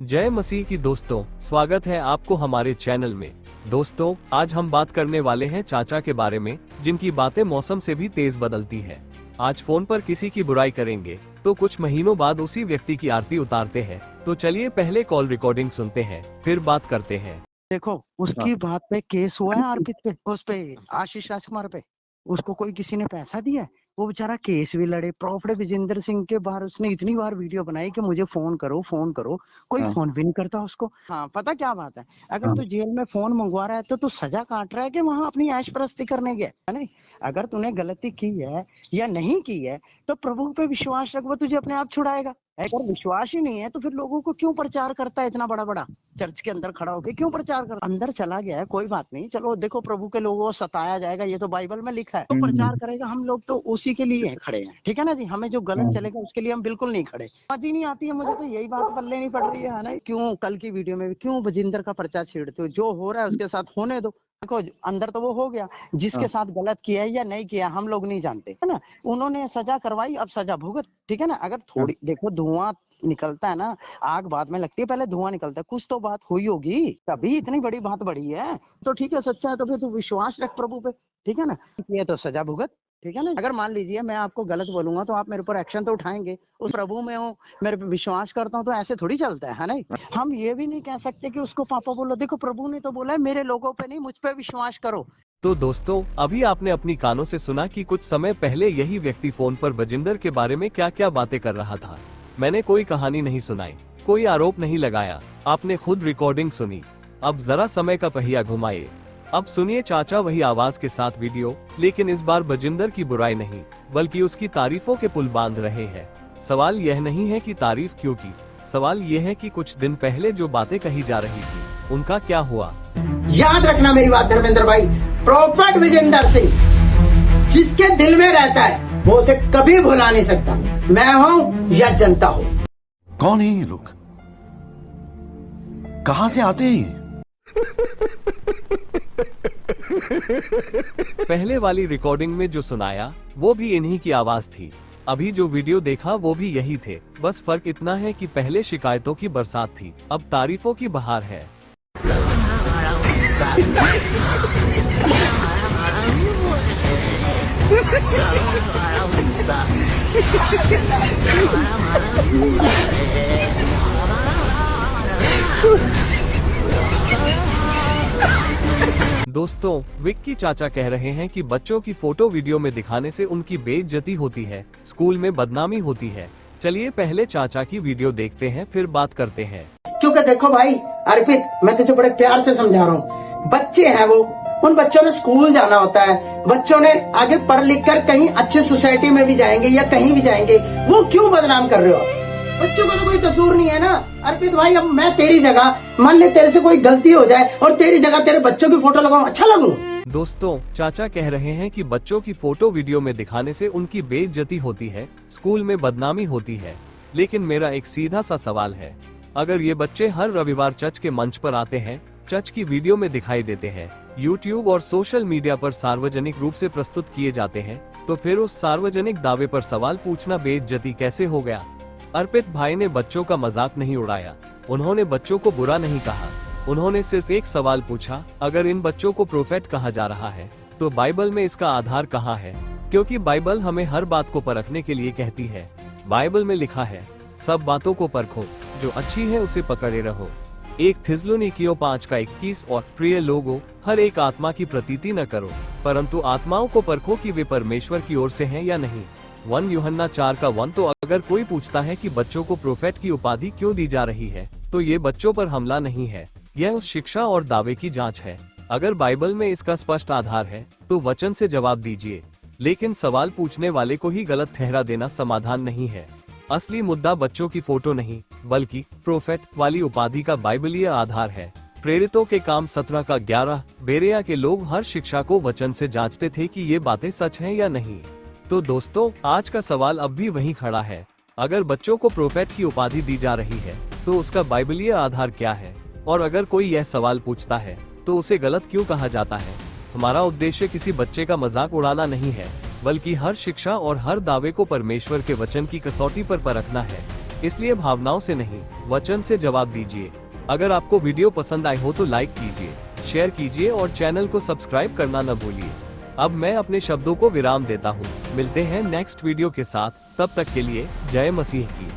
जय मसीह की दोस्तों, स्वागत है आपको हमारे चैनल में। दोस्तों, आज हम बात करने वाले हैं चाचा के बारे में, जिनकी बातें मौसम से भी तेज बदलती है। आज फोन पर किसी की बुराई करेंगे तो कुछ महीनों बाद उसी व्यक्ति की आरती उतारते हैं। तो चलिए पहले कॉल रिकॉर्डिंग सुनते हैं, फिर बात करते हैं। देखो, उसकी बात पे केस हुआ है अर्पित पे, उस पे आशीष राजकुमार पे। उसको कोई किसी ने पैसा दिया है, वो बेचारा केस भी लड़े। प्रॉफिट विजेंद्र सिंह के बार उसने इतनी बार वीडियो बनाई कि मुझे फोन करो फोन करो, कोई फोन भी नहीं करता उसको। हाँ, पता क्या बात है, अगर तू जेल में फोन मंगवा रहा है तो तू सजा काट रहा है कि वहां अपनी ऐश प्रस्ती करने गया है नहीं। अगर तूने गलती की है या नहीं की है तो प्रभु पे विश्वास रख, वो तुझे अपने आप छुड़ाएगा। अगर विश्वास ही नहीं है तो फिर लोगों को क्यों प्रचार करता है, इतना बड़ा बड़ा चर्च के अंदर खड़ा होकर क्यों प्रचार कर। अंदर चला गया है, कोई बात नहीं, चलो देखो प्रभु के लोगों को सताया जाएगा, ये तो बाइबल में लिखा है। तो प्रचार करेगा, हम लोग तो उसी के लिए खड़े हैं, ठीक है ना जी। हमें जो गलत चलेगा उसके लिए हम बिल्कुल नहीं खड़े। समझ ही नहीं आती है मुझे तो, यही बात पल्ले नहीं पड़ रही है ना। क्यों कल की वीडियो में क्यों बजिंदर का पर्चा छेड़ते हो? जो हो रहा है उसके साथ होने दो। देखो, अंदर तो वो हो गया, जिसके साथ गलत किया है या नहीं किया हम लोग नहीं जानते, है ना। उन्होंने सजा करवाई, अब सजा भुगत, ठीक है ना। अगर थोड़ी देखो, धुआं निकलता है ना, आग बाद में लगती है, पहले धुआं निकलता है, कुछ तो बात हुई होगी तभी इतनी बड़ी बात बढ़ी है। तो ठीक है, सच्चा है तो फिर तू विश्वास रख प्रभु पे, ठीक है ना। ये तो सजा भुगत, ठीक है ना। अगर मान लीजिए मैं आपको गलत बोलूंगा तो आप मेरे ऊपर एक्शन तो उठाएंगे। उस प्रभु में हूँ, मेरे पे विश्वास करता हूँ, तो ऐसे थोड़ी चलता है नहीं। हम ये भी नहीं कह सकते कि उसको पापा बोलो। देखो, प्रभु ने तो बोला है मेरे लोगों पे नहीं, मुझ पे विश्वास करो। तो दोस्तों, अभी आपने अपनी कानों से सुना कि कुछ समय पहले यही व्यक्ति फोन पर बजिंदर के बारे में क्या क्या बातें कर रहा था। मैंने कोई कहानी नहीं सुनाई, कोई आरोप नहीं लगाया, आपने खुद रिकॉर्डिंग सुनी। अब जरा समय का पहिया घुमाइए, अब सुनिए चाचा वही आवाज के साथ वीडियो, लेकिन इस बार बजिंदर की बुराई नहीं बल्कि उसकी तारीफों के पुल बांध रहे हैं। सवाल यह नहीं है कि तारीफ क्यों की, सवाल यह है कि कुछ दिन पहले जो बातें कही जा रही थी उनका क्या हुआ। याद रखना मेरी बात धर्मेंद्र भाई, प्रॉफिट विजेंद्र सिंह जिसके दिल में रहता है वो उसे कभी भुला नहीं सकता। मैं हूँ या जनता हो। कौन है ये लोग, कहां से आते हैं ये? पहले वाली रिकॉर्डिंग में जो सुनाया वो भी इन्हीं की आवाज थी, अभी जो वीडियो देखा वो भी यही थे। बस फर्क इतना है कि पहले शिकायतों की बरसात थी, अब तारीफों की बहार है। दोस्तों, विक्की चाचा कह रहे हैं कि बच्चों की फोटो वीडियो में दिखाने से उनकी बेइज्जती होती है, स्कूल में बदनामी होती है। चलिए पहले चाचा की वीडियो देखते हैं, फिर बात करते हैं। क्योंकि देखो भाई अर्पित, मैं तुझे बड़े प्यार से समझा रहा हूँ, बच्चे हैं वो, उन बच्चों ने स्कूल जाना होता है, बच्चों ने आगे पढ़ लिख कर कहीं अच्छी सोसाइटी में भी जाएंगे या कहीं भी जाएंगे, वो क्यों बदनाम कर रहे हो? बच्चों का तो कोई कसूर नहीं है ना अर्पित भाई। अब मैं तेरी जगह, मान ले तेरे से कोई गलती हो जाए और तेरी जगह तेरे बच्चों की फोटो लगाऊं, अच्छा लगूं? दोस्तों, चाचा कह रहे हैं कि बच्चों की फोटो वीडियो में दिखाने से उनकी बेइज्जती होती है, स्कूल में बदनामी होती है। लेकिन मेरा एक सीधा सा सवाल है, अगर ये बच्चे हर रविवार चर्च के मंच पर आते हैं, चर्च की वीडियो में दिखाई देते हैं, यूट्यूब और सोशल मीडिया पर सार्वजनिक रूप से प्रस्तुत किए जाते हैं, तो फिर उस सार्वजनिक दावे पर सवाल पूछना बेइज्जती कैसे हो गया? अर्पित भाई ने बच्चों का मजाक नहीं उड़ाया, उन्होंने बच्चों को बुरा नहीं कहा, उन्होंने सिर्फ एक सवाल पूछा, अगर इन बच्चों को प्रोफेट कहा जा रहा है तो बाइबल में इसका आधार कहाँ है? क्योंकि बाइबल हमें हर बात को परखने के लिए कहती है। बाइबल में लिखा है, सब बातों को परखो, जो अच्छी है उसे पकड़े रहो। 1 थिस्सलुनीकियों 5:21। और प्रिय लोगों, हर एक आत्मा की प्रतीति न करो, परंतु आत्माओं को परखो कि वे परमेश्वर की ओर से हैं या नहीं। 1 यूहन्ना 4:1। तो अगर कोई पूछता है कि बच्चों को प्रोफेट की उपाधि क्यों दी जा रही है, तो ये बच्चों पर हमला नहीं है, यह उस शिक्षा और दावे की जांच है। अगर बाइबल में इसका स्पष्ट आधार है तो वचन से जवाब दीजिए, लेकिन सवाल पूछने वाले को ही गलत ठहरा देना समाधान नहीं है। असली मुद्दा बच्चों की फोटो नहीं बल्कि प्रोफेट वाली उपाधि का बाइबलीय आधार है। प्रेरितों के काम 17:11। बेरेया के लोग हर शिक्षा को वचन से जांचते थे कि ये बातें सच हैं या नहीं। तो दोस्तों, आज का सवाल अब भी वहीं खड़ा है, अगर बच्चों को प्रोफेट की उपाधि दी जा रही है तो उसका बाइबलीय आधार क्या है? और अगर कोई यह सवाल पूछता है तो उसे गलत क्यों कहा जाता है? हमारा उद्देश्य किसी बच्चे का मजाक उड़ाना नहीं है, बल्कि हर शिक्षा और हर दावे को परमेश्वर के वचन की कसौटी पर परखना है। इसलिए भावनाओं से नहीं, वचन से जवाब दीजिए। अगर आपको वीडियो पसंद आई हो तो लाइक कीजिए, शेयर कीजिए और चैनल को सब्सक्राइब करना न भूलिए। अब मैं अपने शब्दों को विराम देता हूँ। मिलते हैं नेक्स्ट वीडियो के साथ, तब तक के लिए जय मसीह की।